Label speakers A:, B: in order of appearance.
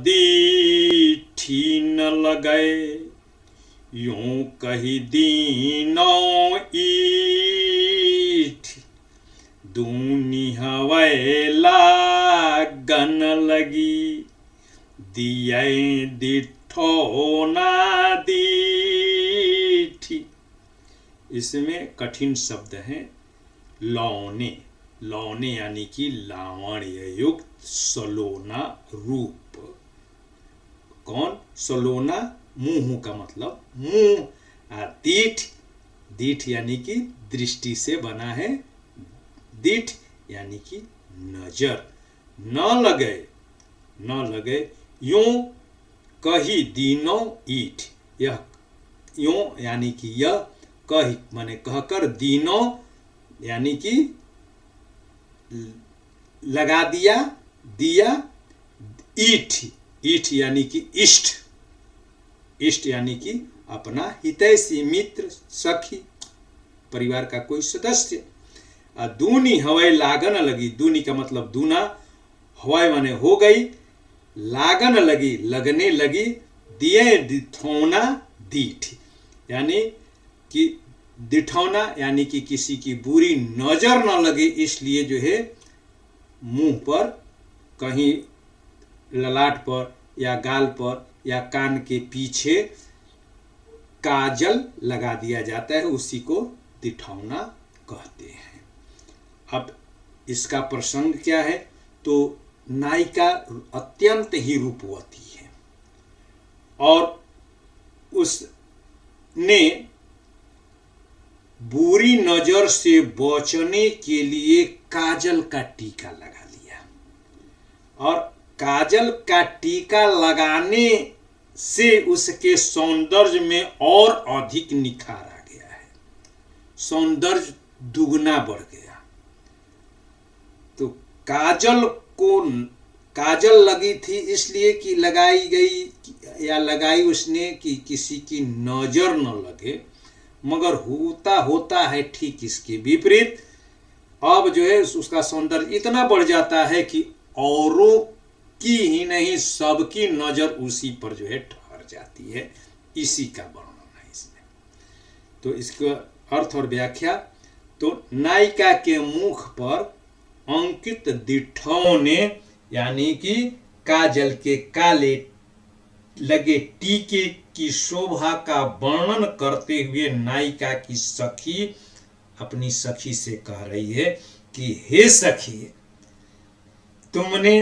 A: दीठी न लगै, यूं कही दीनो ईठ, दूनी हवै लागन लगी, दियै दिठो ना दीठी। इसमें कठिन शब्द हैं लौने। लौने यानी कि लावण्य युक्त सलोना रूप। कौन? सलोना मुंह का मतलब मुंह। दीठ, दीठ यानी कि दृष्टि से बना है। दीठ यानी कि नजर। न लगे, न लगे, यूं कही दीनो ईठ। यह यूं यानी कि यह, कही माने कहकर, दीनो यानी कि लगा दिया, दिया, ईठ, ईठ यानी कि इष्ट, इष्ट यानी कि अपना हितैषी, मित्र, सखी, परिवार का कोई सदस्य। दूनी हवै लागन लगी। दूनी का मतलब दूना, हवै माने हो गई, लागन लगी लगने लगी, दिए दिठौना दीठ यानी कि दिठौना यानी कि किसी की बुरी नजर न लगे, इसलिए जो है मुंह पर, कहीं ललाट पर या गाल पर या कान के पीछे काजल लगा दिया जाता है, उसी को दिठौना कहते हैं। अब इसका प्रसंग क्या है? तो नायिका अत्यंत ही रूपवती है और उसने बुरी नजर से बचने के लिए काजल का टीका लगा लिया, और काजल का टीका लगाने से उसके सौंदर्य में और अधिक निखार आ गया है, सौंदर्य दुगना बढ़ गया। तो काजल को, काजल लगी थी इसलिए कि लगाई गई या लगाई उसने कि किसी की नजर न लगे, मगर होता है ठीक इसके विपरीत। अब जो है उसका सौंदर्य इतना बढ़ जाता है कि औरों की ही नहीं, सबकी नजर उसी पर जो है ठहर जाती है। इसी का वर्णन है इसमें। तो इसका अर्थ और व्याख्या, तो नायिका के मुख पर अंकित दिठौने यानी कि काजल के काले लगे टीके की शोभा का वर्णन करते हुए नायिका की सखी अपनी सखी से कह रही है कि हे सखी, तुमने